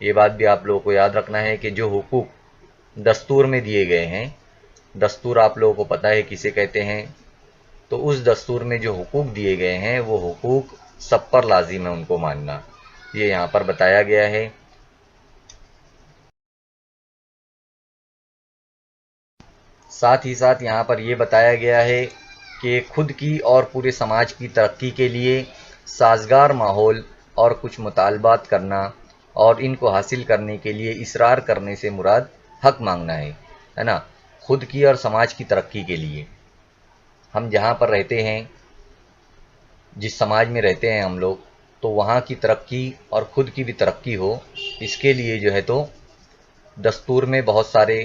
یہ بات بھی آپ لوگوں کو یاد رکھنا ہے کہ جو حقوق دستور میں دیے گئے ہیں، دستور آپ لوگوں کو پتہ ہے کسے کہتے ہیں، تو اس دستور میں جو حقوق دیے گئے ہیں وہ حقوق سب پر لازم ہے ان کو ماننا، یہ یہاں پر بتایا گیا ہے۔ ساتھ ہی ساتھ یہاں پر یہ بتایا گیا ہے کہ خود کی اور پورے سماج کی ترقی کے لیے سازگار ماحول اور کچھ مطالبات کرنا اور ان کو حاصل کرنے کے لیے اصرار کرنے سے مراد حق مانگنا ہے نا، خود کی اور سماج کی ترقی کے لیے۔ ہم جہاں پر رہتے ہیں، جس سماج میں رہتے ہیں ہم لوگ، تو وہاں کی ترقی اور خود کی بھی ترقی ہو، اس کے لیے جو ہے تو دستور میں بہت سارے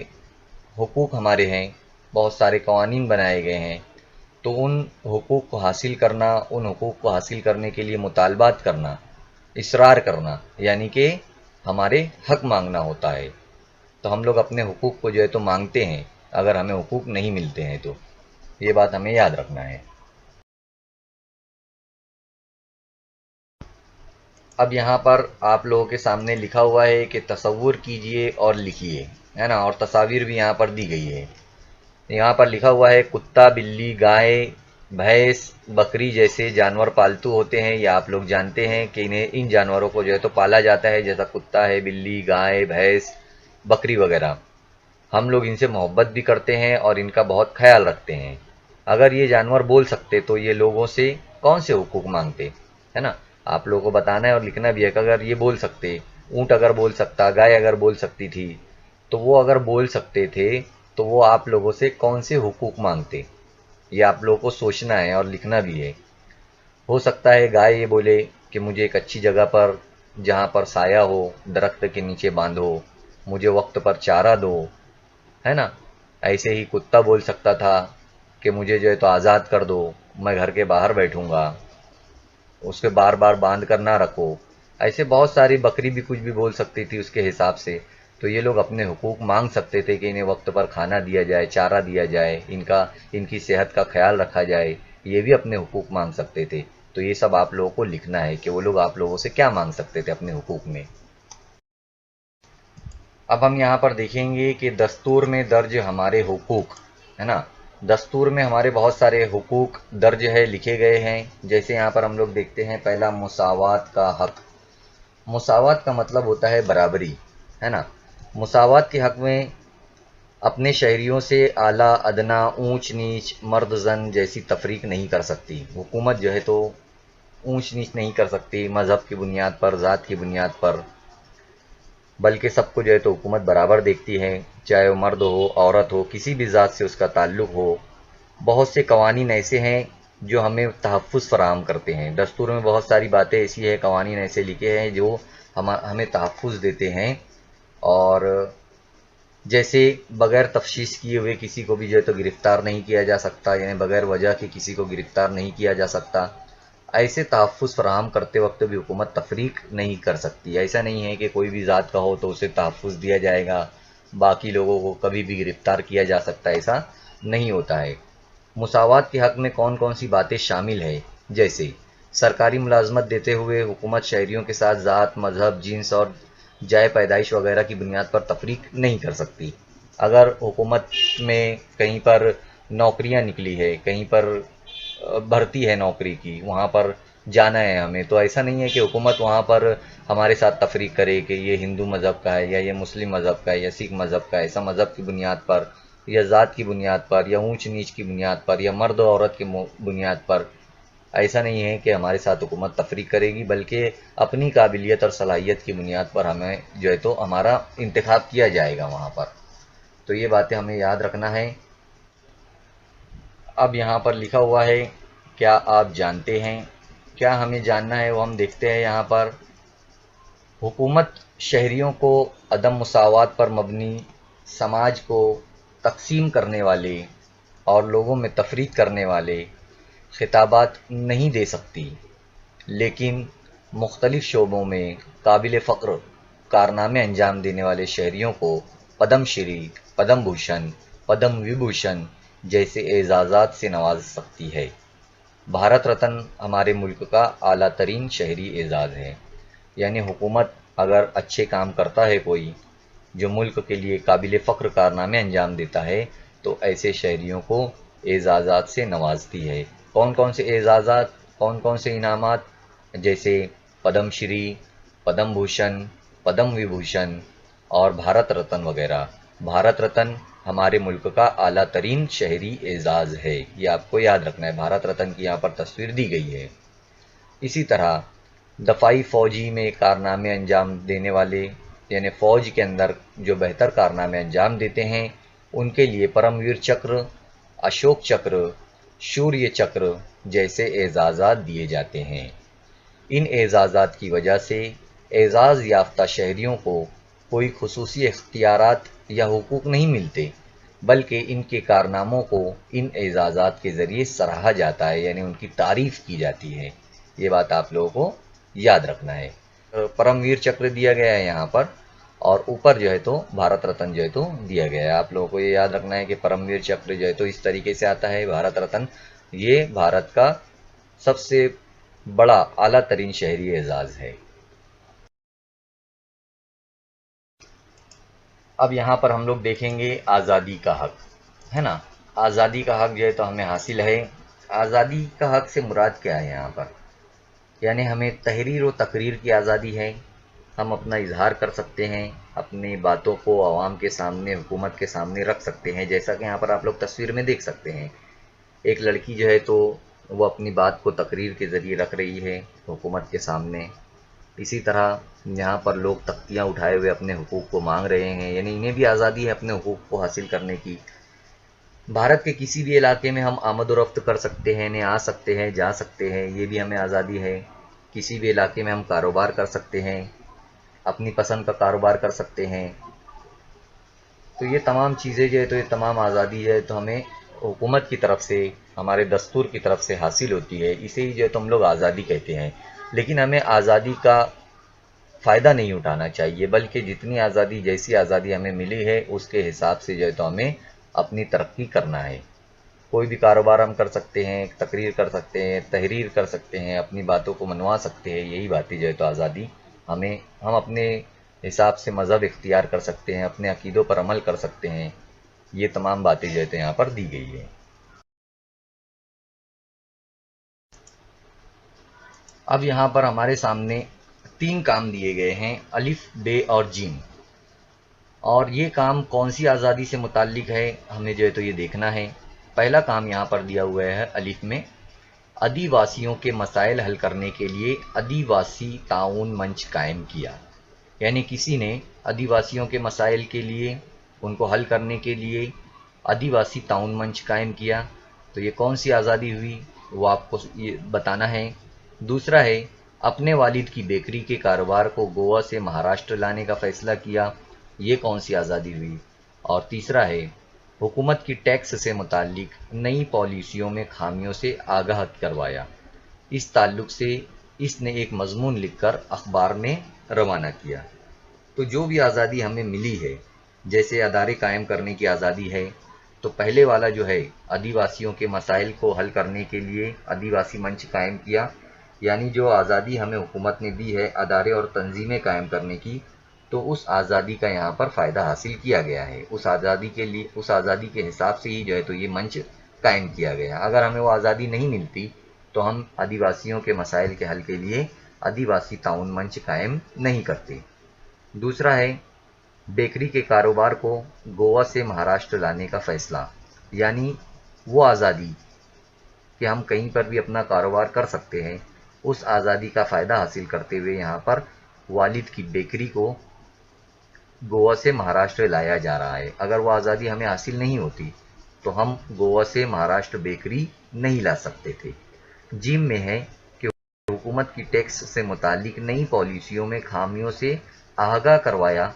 حقوق ہمارے ہیں، بہت سارے قوانین بنائے گئے ہیں، تو ان حقوق کو حاصل کرنا، ان حقوق کو حاصل کرنے کے لیے مطالبات کرنا، اصرار کرنا، یعنی کہ ہمارے حق مانگنا ہوتا ہے۔ تو ہم لوگ اپنے حقوق کو جو ہے تو مانگتے ہیں اگر ہمیں حقوق نہیں ملتے ہیں تو، یہ بات ہمیں یاد رکھنا ہے۔ اب یہاں پر آپ لوگوں کے سامنے لکھا ہوا ہے کہ تصور کیجئے اور لکھیے، ہے نا، اور تصاویر بھی یہاں پر دی گئی ہے۔ یہاں پر لکھا ہوا ہے کتا، بلی، گائے، بھینس، بکری جیسے جانور پالتو ہوتے ہیں، یا آپ لوگ جانتے ہیں کہ ان جانوروں کو جو ہے تو پالا جاتا ہے، جیسا کتا ہے، بلی، گائے، بھینس، بکری وغیرہ۔ ہم لوگ ان سے محبت بھی کرتے ہیں اور ان کا بہت خیال رکھتے ہیں۔ اگر یہ جانور بول سکتے تو یہ لوگوں سے کون سے حقوق مانگتے، ہے نا۔ آپ لوگوں کو بتانا ہے اور لکھنا بھی ہے کہ اگر یہ بول سکتے، اونٹ اگر بول سکتا، گائے اگر بول سکتی تھی، تو وہ اگر بول سکتے تھے تو وہ آپ لوگوں سے کون سے حقوق مانگتے، یہ آپ لوگوں کو سوچنا ہے اور لکھنا بھی ہے۔ ہو سکتا ہے گائے یہ بولے کہ مجھے ایک اچھی جگہ پر، جہاں پر سایہ ہو، درخت کے نیچے باندھو، مجھے وقت پر چارہ دو، ہے نا۔ ایسے ہی کتا بول سکتا تھا کہ مجھے جو ہے تو آزاد کر دو، میں گھر کے باہر بیٹھوں گا، اس کے بار بار باندھ کر نہ رکھو۔ ایسے بہت ساری، بکری بھی کچھ بھی بول سکتی تھی اس کے حساب سے۔ تو یہ لوگ اپنے حقوق مانگ سکتے تھے کہ انہیں وقت پر کھانا دیا جائے، چارہ دیا جائے، ان کی صحت کا خیال رکھا جائے، یہ بھی اپنے حقوق مانگ سکتے تھے۔ تو یہ سب آپ لوگوں کو لکھنا ہے کہ وہ لوگ آپ لوگوں سے کیا مانگ سکتے تھے اپنے حقوق میں۔ اب ہم یہاں پر دیکھیں گے کہ دستور میں درج ہمارے حقوق، ہے نا، دستور میں ہمارے بہت سارے حقوق درج ہے، لکھے گئے ہیں۔ جیسے یہاں پر ہم لوگ دیکھتے ہیں، پہلا مساوات کا حق۔ مساوات کا مطلب ہوتا ہے برابری، ہے نا۔ مساوات کے حق میں اپنے شہریوں سے اعلیٰ ادنا، اونچ نیچ، مرد زن جیسی تفریق نہیں کر سکتی۔ حکومت جو ہے تو اونچ نیچ نہیں کر سکتی مذہب کی بنیاد پر، ذات کی بنیاد پر، بلکہ سب کو جو ہے تو حکومت برابر دیکھتی ہے، چاہے وہ مرد ہو، عورت ہو، کسی بھی ذات سے اس کا تعلق ہو۔ بہت سے قوانین ایسے ہیں جو ہمیں تحفظ فراہم کرتے ہیں۔ دستور میں بہت ساری باتیں ایسی ہیں، قوانین ایسے لکھے ہیں جو ہمیں تحفظ دیتے ہیں، اور جیسے بغیر تفتیش کیے ہوئے کسی کو بھی جو ہے تو گرفتار نہیں کیا جا سکتا، یعنی بغیر وجہ کے کسی کو گرفتار نہیں کیا جا سکتا۔ ایسے تحفظ فراہم کرتے وقت بھی حکومت تفریق نہیں کر سکتی۔ ایسا نہیں ہے کہ کوئی بھی ذات کا ہو تو اسے تحفظ دیا جائے گا، باقی لوگوں کو کبھی بھی گرفتار کیا جا سکتا، ایسا نہیں ہوتا ہے۔ مساوات کے حق میں کون کون سی باتیں شامل ہے؟ جیسے سرکاری ملازمت دیتے ہوئے حکومت شہریوں کے ساتھ ذات، مذہب، جنس اور جائے پیدائش وغیرہ کی بنیاد پر تفریق نہیں کر سکتی۔ اگر حکومت میں کہیں پر نوکریاں نکلی ہے، کہیں پر بھرتی ہے نوکری کی، وہاں پر جانا ہے ہمیں، تو ایسا نہیں ہے کہ حکومت وہاں پر ہمارے ساتھ تفریق کرے کہ یہ ہندو مذہب کا ہے، یا یہ مسلم مذہب کا ہے، یا سکھ مذہب کا ہے۔ ایسا مذہب کی بنیاد پر، یا ذات کی بنیاد پر، یا اونچ نیچ کی بنیاد پر، یا مرد و عورت کی بنیاد پر ایسا نہیں ہے کہ ہمارے ساتھ حکومت تفریق کرے گی، بلکہ اپنی قابلیت اور صلاحیت کی بنیاد پر ہمیں جو ہے تو ہمارا انتخاب کیا جائے گا وہاں پر۔ تو یہ باتیں ہمیں یاد رکھنا ہے۔ اب یہاں پر لکھا ہوا ہے، کیا آپ جانتے ہیں؟ کیا ہمیں جاننا ہے وہ ہم دیکھتے ہیں یہاں پر۔ حکومت شہریوں کو عدم مساوات پر مبنی سماج کو تقسیم کرنے والے اور لوگوں میں تفریق کرنے والے خطابات نہیں دے سکتی، لیکن مختلف شعبوں میں قابل فخر کارنامے انجام دینے والے شہریوں کو پدم شری، پدم بھوشن، پدم وبھوشن جیسے اعزازات سے نواز سکتی ہے۔ بھارت رتن ہمارے ملک کا اعلیٰ ترین شہری اعزاز ہے، یعنی حکومت اگر اچھے کام کرتا ہے کوئی جو ملک کے لیے قابل فخر کارنامے انجام دیتا ہے تو ایسے شہریوں کو اعزازات سے نوازتی ہے۔ کون کون سے اعزازات، کون کون سے انعامات؟ جیسے پدم شری، پدم بھوشن، پدم وبھوشن اور بھارت رتن وغیرہ۔ بھارت رتن ہمارے ملک کا اعلیٰ ترین شہری اعزاز ہے، یہ آپ کو یاد رکھنا ہے۔ بھارت رتن کی یہاں پر تصویر دی گئی ہے۔ اسی طرح دفاعی فوجی میں کارنامے انجام دینے والے، یعنی فوج کے اندر جو بہتر کارنامے انجام دیتے ہیں ان کے لیے پرم ویر چکر، اشوک چکر، شوریہ چکر جیسے اعزازات دیے جاتے ہیں۔ ان اعزازات کی وجہ سے اعزاز یافتہ شہریوں کو کوئی خصوصی اختیارات یا حقوق نہیں ملتے، بلکہ ان کے کارناموں کو ان اعزازات کے ذریعے سراہا جاتا ہے، یعنی ان کی تعریف کی جاتی ہے۔ یہ بات آپ لوگوں کو یاد رکھنا ہے۔ پرم ویر چکر دیا گیا ہے یہاں پر، اور اوپر جو ہے تو بھارت رتن جو ہے تو دیا گیا ہے۔ آپ لوگوں کو یہ یاد رکھنا ہے کہ پرم ویر چکر جو ہے تو اس طریقے سے آتا ہے، بھارت رتن یہ بھارت کا سب سے بڑا اعلیٰ ترین شہری اعزاز ہے۔ اب یہاں پر ہم لوگ دیکھیں گے آزادی کا حق، ہے نا۔ آزادی کا حق جو ہے تو ہمیں حاصل ہے۔ آزادی کا حق سے مراد کیا ہے یہاں پر؟ یعنی ہمیں تحریر و تقریر کی آزادی ہے، ہم اپنا اظہار کر سکتے ہیں، اپنی باتوں کو عوام کے سامنے، حکومت کے سامنے رکھ سکتے ہیں، جیسا کہ یہاں پر آپ لوگ تصویر میں دیکھ سکتے ہیں۔ ایک لڑکی جو ہے تو وہ اپنی بات کو تقریر کے ذریعے رکھ رہی ہے حکومت کے سامنے۔ اسی طرح یہاں پر لوگ تختیاں اٹھائے ہوئے اپنے حقوق کو مانگ رہے ہیں، یعنی انہیں بھی آزادی ہے اپنے حقوق کو حاصل کرنے کی۔ بھارت کے کسی بھی علاقے میں ہم آمد و رفت کر سکتے ہیں، آ سکتے ہیں، جا سکتے ہیں، یہ بھی ہمیں آزادی ہے۔ کسی بھی علاقے میں ہم کاروبار کر سکتے ہیں، اپنی پسند کا کاروبار کر سکتے ہیں۔ تو یہ تمام چیزیں جو ہے تو یہ تمام آزادی ہے تو ہمیں حکومت کی طرف سے، ہمارے دستور کی طرف سے حاصل ہوتی ہے، اسے ہی جو ہے تو ہم لوگ آزادی کہتے ہیں۔ لیکن ہمیں آزادی کا فائدہ نہیں اٹھانا چاہیے، بلکہ جتنی آزادی، جیسی آزادی ہمیں ملی ہے اس کے حساب سے جو ہے تو ہمیں اپنی ترقی کرنا ہے۔ کوئی بھی کاروبار ہم کر سکتے ہیں، تقریر کر سکتے ہیں، تحریر کر سکتے ہیں، اپنی باتوں کو منوا سکتے ہیں، یہی باتیں جو ہے تو آزادی ہمیں، ہم اپنے حساب سے مذہب اختیار کر سکتے ہیں، اپنے عقیدوں پر عمل کر سکتے ہیں، یہ تمام باتیں جو ہے تو یہاں پر دی گئی ہے۔ اب یہاں پر ہمارے سامنے 3 کام دیے گئے ہیں، الف، بے اور جیم، اور یہ کام کون سی آزادی سے متعلق ہے ہمیں جو ہے تو یہ دیکھنا ہے۔ پہلا کام یہاں پر دیا ہوا ہے الف میں، آدی واسیوں کے مسائل حل کرنے کے لیے آدی واسی تعاون منچ قائم کیا۔ یعنی کسی نے آدی واسیوں کے مسائل کے لیے، ان کو حل کرنے کے لیے آدی واسی تعاون منچ قائم کیا، تو یہ کون سی آزادی ہوئی وہ آپ کو یہ بتانا ہے۔ دوسرا ہے اپنے والد کی بیکری کے کاروبار کو گوا سے مہاراشٹر لانے کا فیصلہ کیا، یہ کون سی آزادی ہوئی۔ اور تیسرا ہے حکومت کی ٹیکس سے متعلق نئی پالیسیوں میں خامیوں سے آگاہ کروایا۔ اس تعلق سے اس نے ایک مضمون لکھ کر اخبار میں روانہ کیا۔ تو جو بھی آزادی ہمیں ملی ہے، جیسے ادارے قائم کرنے کی آزادی ہے، تو پہلے والا جو ہے آدی واسیوں کے مسائل کو حل کرنے کے لیے آدی واسی منچ قائم کیا، یعنی جو آزادی ہمیں حکومت نے دی ہے ادارے اور تنظیمیں قائم کرنے کی، تو اس آزادی کا یہاں پر فائدہ حاصل کیا گیا ہے۔ اس آزادی کے لیے، اس آزادی کے حساب سے ہی جو ہے تو یہ منچ قائم کیا گیا۔ اگر ہمیں وہ آزادی نہیں ملتی تو ہم آدی واسیوں کے مسائل کے حل کے لیے آدی واسی تعاون منچ قائم نہیں کرتے۔ دوسرا ہے بیکری کے کاروبار کو گوا سے مہاراشٹر لانے کا فیصلہ، یعنی وہ آزادی کہ ہم کہیں پر بھی اپنا کاروبار کر سکتے ہیں، اس آزادی کا فائدہ حاصل کرتے ہوئے یہاں پر والد کی بیکری کو گوا سے مہاراشٹر لایا جا رہا ہے۔ اگر وہ آزادی ہمیں حاصل نہیں ہوتی تو ہم گوا سے مہاراشٹر بیکری نہیں لا سکتے تھے۔ جیم میں ہے کہ حکومت کی ٹیکس سے متعلق نئی پالیسیوں میں خامیوں سے آگاہ کروایا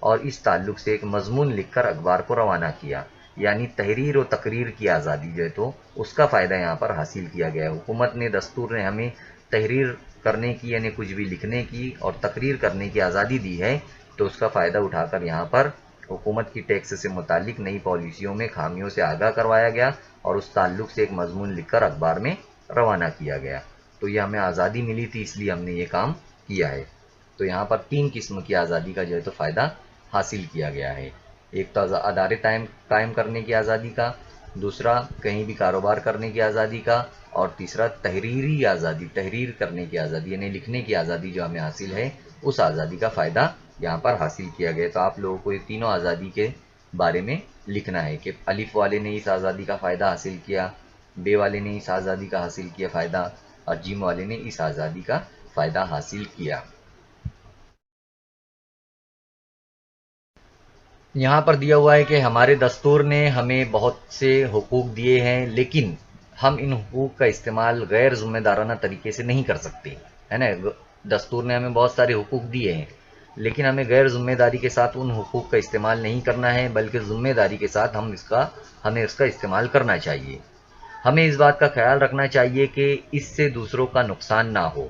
اور اس تعلق سے ایک مضمون لکھ کر اخبار کو روانہ کیا، یعنی تحریر و تقریر کی آزادی جو ہے تو اس کا فائدہ یہاں پر حاصل کیا گیا۔ حکومت نے، دستور نے ہمیں تحریر کرنے کی، یعنی کچھ بھی لکھنے کی اور تقریر کرنے کی آزادی دی ہے، تو اس کا فائدہ اٹھا کر یہاں پر حکومت کی ٹیکس سے متعلق نئی پالیسیوں میں خامیوں سے آگاہ کروایا گیا اور اس تعلق سے ایک مضمون لکھ کر اخبار میں روانہ کیا گیا۔ تو یہ ہمیں آزادی ملی تھی، اس لیے ہم نے یہ کام کیا ہے۔ تو یہاں پر 3 قسم کی آزادی کا جو ہے تو فائدہ حاصل کیا گیا ہے. ایک تو ادارے قائم کرنے کی آزادی کا، دوسرا کہیں بھی کاروبار کرنے کی آزادی کا، اور تیسرا تحریری آزادی، تحریر کرنے کی آزادی یعنی لکھنے کی آزادی جو ہمیں حاصل ہے، اس آزادی کا فائدہ یہاں پر حاصل کیا گیا. تو آپ لوگوں کو یہ تینوں آزادی کے بارے میں لکھنا ہے کہ الف والے نے اس آزادی کا فائدہ حاصل کیا، بے والے نے اس آزادی کا حاصل کیا فائدہ، اور جیم والے نے اس آزادی کا فائدہ حاصل کیا. یہاں پر دیا ہوا ہے کہ ہمارے دستور نے ہمیں بہت سے حقوق دیے ہیں، لیکن ہم ان حقوق کا استعمال غیر ذمہ دارانہ طریقے سے نہیں کر سکتے، ہے نا. دستور نے ہمیں بہت سارے حقوق دیے ہیں، لیکن ہمیں غیر ذمہ داری کے ساتھ ان حقوق کا استعمال نہیں کرنا ہے، بلکہ ذمہ داری کے ساتھ ہمیں اس کا استعمال کرنا چاہیے. ہمیں اس بات کا خیال رکھنا چاہیے کہ اس سے دوسروں کا نقصان نہ ہو.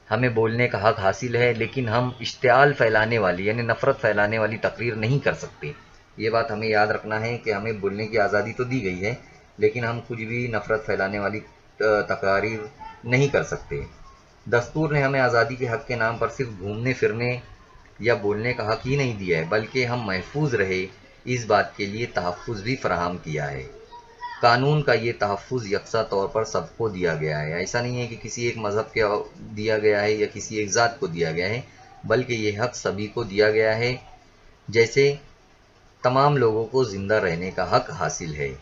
ہمیں بولنے کا حق حاصل ہے، لیکن ہم اشتعال پھیلانے والی یعنی نفرت پھیلانے والی تقریر نہیں کر سکتے. یہ بات ہمیں یاد رکھنا ہے کہ ہمیں بولنے کی آزادی تو دی گئی ہے، لیکن ہم کچھ بھی نفرت پھیلانے والی تقاریر نہیں کر سکتے. دستور نے ہمیں آزادی کے حق کے نام پر صرف گھومنے پھرنے یا بولنے کا حق ہی نہیں دیا ہے، بلکہ ہم محفوظ رہے اس بات کے لیے تحفظ بھی فراہم کیا ہے. قانون کا یہ تحفظ یکساں طور پر سب کو دیا گیا ہے. ایسا نہیں ہے کہ کسی ایک مذہب کے دیا گیا ہے یا کسی ایک ذات کو دیا گیا ہے، بلکہ یہ حق سبھی کو دیا گیا ہے. جیسے تمام لوگوں کو زندہ رہنے کا حق حاصل ہے.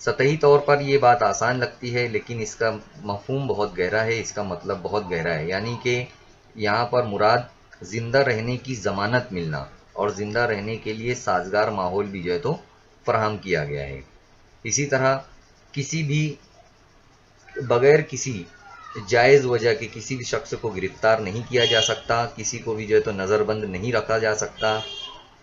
سطحی طور پر یہ بات آسان لگتی ہے، لیکن اس کا مفہوم بہت گہرا ہے، اس کا مطلب بہت گہرا ہے. یعنی کہ یہاں پر مراد زندہ رہنے کی ضمانت ملنا اور زندہ رہنے کے لیے سازگار ماحول بھی جو ہے تو فراہم کیا گیا ہے. اسی طرح کسی بھی بغیر کسی جائز وجہ کے کسی بھی شخص کو گرفتار نہیں کیا جا سکتا، کسی کو بھی جو ہے تو نظر بند نہیں رکھا جا سکتا.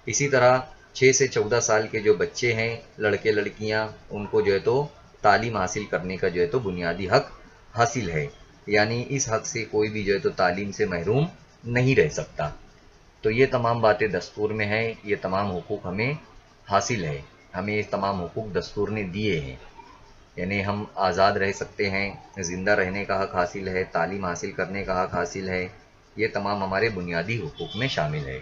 اسی طرح 6 سے 14 سال کے جو بچے ہیں، لڑکے لڑکیاں، ان کو جو ہے تو تعلیم حاصل کرنے کا جو ہے تو بنیادی حق حاصل ہے. یعنی اس حق سے کوئی بھی جو ہے تو تعلیم سے محروم نہیں رہ سکتا. تو یہ تمام باتیں دستور میں ہیں، یہ تمام حقوق ہمیں حاصل ہے، ہمیں یہ تمام حقوق دستور نے دیے ہیں. یعنی ہم آزاد رہ سکتے ہیں، زندہ رہنے کا حق حاصل ہے، تعلیم حاصل کرنے کا حق حاصل ہے. یہ تمام ہمارے بنیادی حقوق میں شامل ہے.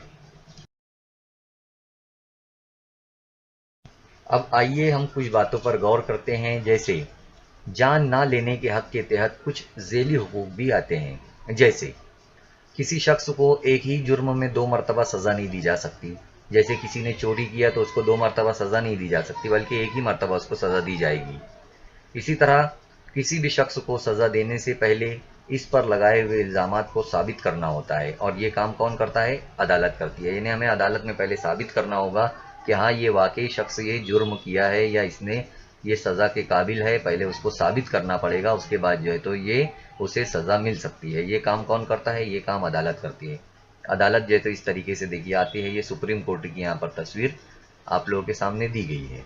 اب آئیے ہم کچھ باتوں پر غور کرتے ہیں. جیسے جان نہ لینے کے حق کے تحت کچھ ذیلی حقوق بھی آتے ہیں. جیسے کسی شخص کو ایک ہی جرم میں 2 مرتبہ سزا نہیں دی جا سکتی. جیسے کسی نے چوری کیا تو اس کو 2 مرتبہ سزا نہیں دی جا سکتی، بلکہ ایک ہی مرتبہ اس کو سزا دی جائے گی. اسی طرح کسی بھی شخص کو سزا دینے سے پہلے اس پر لگائے ہوئے الزامات کو ثابت کرنا ہوتا ہے، اور یہ کام کون کرتا ہے؟ عدالت کرتی ہے. یعنی ہمیں عدالت میں پہلے ثابت کرنا ہوگا کہ ہاں یہ واقعی شخص یہ جرم کیا ہے یا اس نے یہ سزا کے قابل ہے. پہلے اس کو ثابت کرنا پڑے گا، اس کے بعد جو ہے تو یہ اسے سزا مل سکتی ہے. یہ کام کون کرتا ہے؟ یہ کام عدالت کرتی ہے. عدالت جو ہے تو اس طریقے سے دیکھی آتی ہے. یہ سپریم کورٹ کی یہاں پر تصویر آپ لوگوں کے سامنے دی گئی ہے.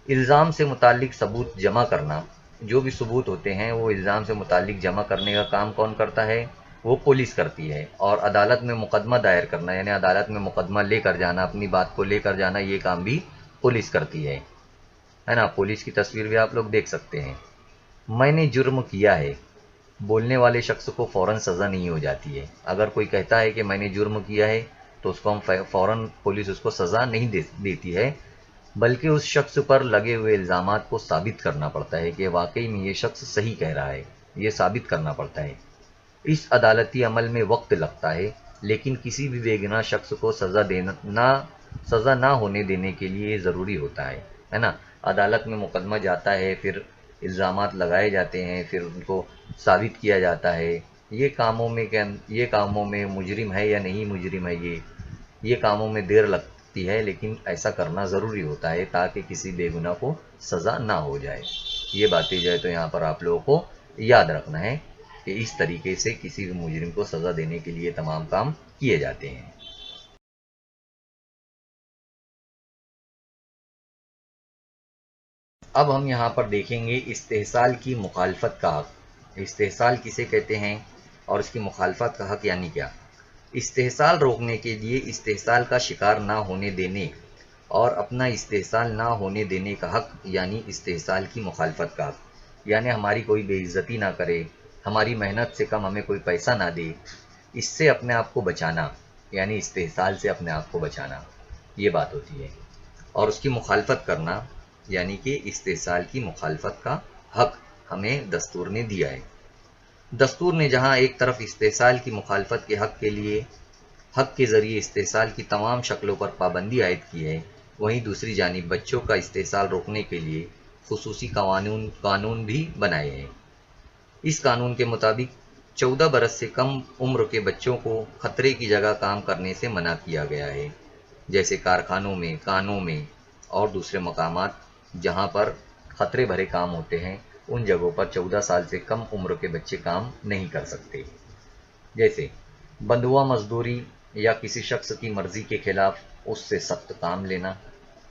الزام سے متعلق ثبوت جمع کرنا، جو بھی ثبوت ہوتے ہیں وہ الزام سے متعلق جمع کرنے کا کام کون کرتا ہے؟ وہ پولیس کرتی ہے. اور عدالت میں مقدمہ دائر کرنا، یعنی عدالت میں مقدمہ لے کر جانا، اپنی بات کو لے کر جانا، یہ کام بھی پولیس کرتی ہے نا. پولیس کی تصویر بھی آپ لوگ دیکھ سکتے ہیں. میں نے جرم کیا ہے، بولنے والے شخص کو فوراً سزا نہیں ہو جاتی ہے. اگر کوئی کہتا ہے کہ میں نے جرم کیا ہے تو اس کو ہم فوراً پولیس اس کو سزا نہیں دیتی ہے، بلکہ اس شخص پر لگے ہوئے الزامات کو ثابت کرنا پڑتا ہے کہ واقعی میں یہ شخص صحیح کہہ رہا ہے. یہ ثابت کرنا پڑتا ہے. اس عدالتی عمل میں وقت لگتا ہے، لیکن کسی بھی بے گناہ شخص کو سزا نہ ہونے دینے کے لیے ضروری ہوتا ہے نا. عدالت میں مقدمہ جاتا ہے، پھر الزامات لگائے جاتے ہیں، پھر ان کو ثابت کیا جاتا ہے. یہ کاموں میں مجرم ہے یا نہیں مجرم ہے، یہ کاموں میں دیر لگتی ہے، لیکن ایسا کرنا ضروری ہوتا ہے تاکہ کسی بے گناہ کو سزا نہ ہو جائے. یہ باتیں جو ہے تو یہاں پر آپ لوگوں کو یاد رکھنا ہے کہ اس طریقے سے کسی بھی مجرم کو سزا دینے کے لیے تمام کام کیے جاتے ہیں. اب ہم یہاں پر دیکھیں گے استحصال کی مخالفت کا حق. استحصال کسے کہتے ہیں اور اس کی مخالفت کا حق یعنی کیا؟ استحصال روکنے کے لیے استحصال کا شکار نہ ہونے دینے اور اپنا استحصال نہ ہونے دینے کا حق یعنی استحصال کی مخالفت کا حق. یعنی ہماری کوئی بے عزتی نہ کرے، ہماری محنت سے کم ہمیں کوئی پیسہ نہ دے، اس سے اپنے آپ کو بچانا، یعنی استحصال سے اپنے آپ کو بچانا، یہ بات ہوتی ہے. اور اس کی مخالفت کرنا، یعنی کہ استحصال کی مخالفت کا حق ہمیں دستور نے دیا ہے. دستور نے جہاں ایک طرف استحصال کی مخالفت کے حق کے لیے حق کے ذریعے استحصال کی تمام شکلوں پر پابندی عائد کی ہے، وہیں دوسری جانب بچوں کا استحصال روکنے کے لیے خصوصی قانون بھی بنائے ہیں. اس قانون کے مطابق 14 برس سے کم عمر کے بچوں کو خطرے کی جگہ کام کرنے سے منع کیا گیا ہے، جیسے کارخانوں میں، کانوں میں اور دوسرے مقامات جہاں پر خطرے بھرے کام ہوتے ہیں، ان جگہوں پر 14 سال سے کم عمر کے بچے کام نہیں کر سکتے. جیسے بندوا مزدوری یا کسی شخص کی مرضی کے خلاف اس سے سخت کام لینا.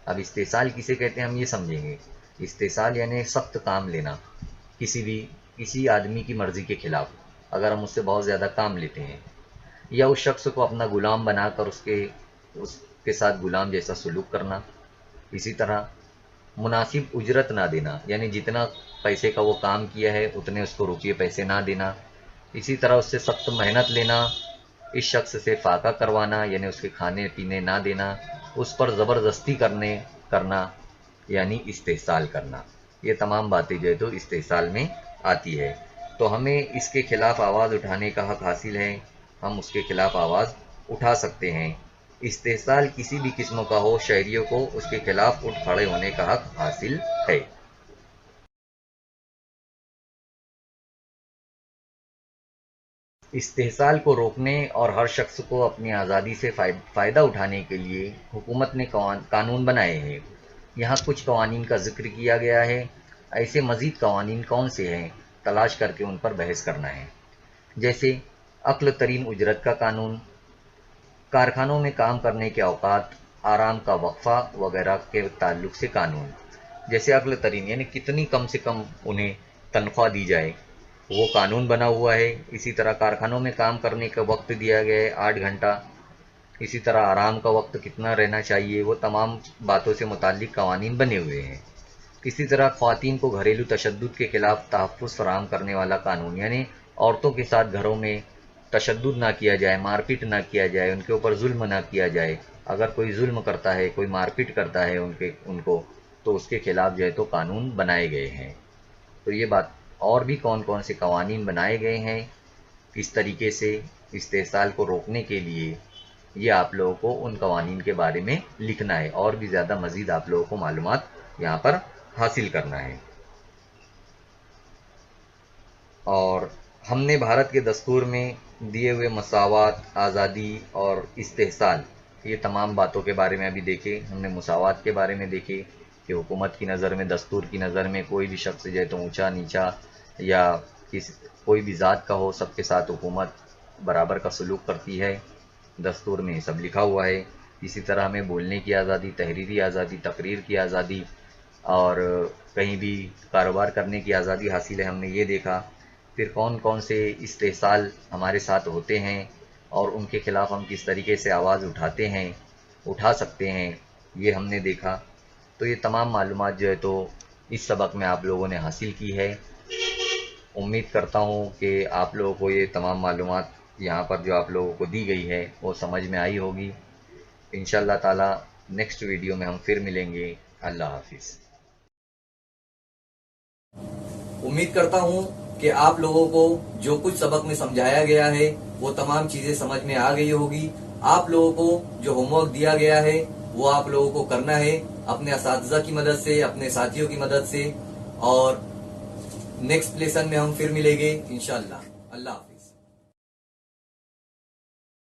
اب استحصال کسے کہتے ہیں ہم یہ سمجھیں گے. استحصال یعنی سخت کام لینا، کسی آدمی کی مرضی کے خلاف اگر ہم اس سے بہت زیادہ کام لیتے ہیں، یا اس شخص کو اپنا غلام بنا کر اس کے ساتھ غلام جیسا سلوک کرنا. اسی طرح مناسب اجرت نہ دینا، یعنی جتنا پیسے کا وہ کام کیا ہے اتنے اس کو روپیے پیسے نہ دینا. اسی طرح اس سے سخت محنت لینا، اس شخص سے فاقہ کروانا، یعنی اس کے کھانے پینے نہ دینا، اس پر زبردستی کرنا یعنی استحصال کرنا. یہ تمام باتیں جو ہے تو استحصال میں آتی ہے. تو ہمیں اس کے خلاف آواز اٹھانے کا حق حاصل ہے، ہم اس کے خلاف آواز اٹھا سکتے ہیں. استحصال کسی بھی قسم کا ہو، شہریوں کو اس کے خلاف اٹھ کھڑے ہونے کا حق حاصل ہے. استحصال کو روکنے اور ہر شخص کو اپنی آزادی سے فائدہ اٹھانے کے لیے حکومت نے قانون بنائے ہیں. یہاں کچھ قوانین کا ذکر کیا گیا ہے. ایسے مزید قوانین کون سے ہیں، تلاش کر کے ان پر بحث کرنا ہے. جیسے اقل ترین اجرت کا قانون، کارخانوں میں کام کرنے کے اوقات، آرام کا وقفہ وغیرہ کے تعلق سے قانون. جیسے اقل ترین یعنی کتنی کم سے کم انہیں تنخواہ دی جائے، وہ قانون بنا ہوا ہے. اسی طرح کارخانوں میں کام کرنے کا وقت دیا گیا ہے 8 گھنٹہ. اسی طرح آرام کا وقت کتنا رہنا چاہیے، وہ تمام باتوں سے متعلق قوانین بنے ہوئے ہیں. اسی طرح خواتین کو گھریلو تشدد کے خلاف تحفظ فراہم کرنے والا قانون، یعنی عورتوں کے ساتھ گھروں میں تشدد نہ کیا جائے، مار پیٹ نہ کیا جائے، ان کے اوپر ظلم نہ کیا جائے. اگر کوئی ظلم کرتا ہے، کوئی مار پیٹ کرتا ہے ان کو، تو اس کے خلاف جو ہے تو قانون بنائے گئے ہیں. تو یہ بات، اور بھی کون کون سے قوانین بنائے گئے ہیں اس طریقے سے استحصال کو روکنے کے لیے، یہ آپ لوگوں کو ان قوانین کے بارے میں لکھنا ہے، اور بھی زیادہ مزید آپ لوگوں کو معلومات یہاں پر حاصل کرنا ہے. اور ہم نے بھارت کے دستور میں دیے ہوئے مساوات، آزادی اور استحصال، یہ تمام باتوں کے بارے میں ابھی دیکھے. ہم نے مساوات کے بارے میں دیکھے کہ حکومت کی نظر میں، دستور کی نظر میں کوئی بھی شخص جو ہے تو اونچا نیچا یا کوئی بھی ذات کا ہو، سب کے ساتھ حکومت برابر کا سلوک کرتی ہے. دستور میں یہ سب لکھا ہوا ہے. اسی طرح ہمیں بولنے کی آزادی، تحریری آزادی، تقریر کی آزادی اور کہیں بھی کاروبار کرنے کی آزادی حاصل ہے. ہم نے یہ دیکھا. پھر کون کون سے استحصال ہمارے ساتھ ہوتے ہیں اور ان کے خلاف ہم کس طریقے سے آواز اٹھا سکتے ہیں، یہ ہم نے دیکھا. تو یہ تمام معلومات جو ہے تو اس سبق میں آپ لوگوں نے حاصل کی ہے. امید کرتا ہوں کہ آپ لوگوں کو یہ تمام معلومات یہاں پر جو آپ لوگوں کو دی گئی ہے وہ سمجھ میں آئی ہوگی. انشاءاللہ تعالی نیکسٹ ویڈیو میں ہم پھر ملیں گے. اللہ حافظ. امید کرتا ہوں کہ آپ لوگوں کو جو کچھ سبق میں سمجھایا گیا ہے وہ تمام چیزیں سمجھ میں آ گئی ہوگی. آپ لوگوں کو جو ہوم ورک دیا گیا ہے وہ آپ لوگوں کو کرنا ہے اپنے اساتذہ کی مدد سے، اپنے ساتھیوں کی مدد سے. اور نیکسٹ لیسن میں ہم پھر ملیں گے انشاءاللہ. اللہ حافظ.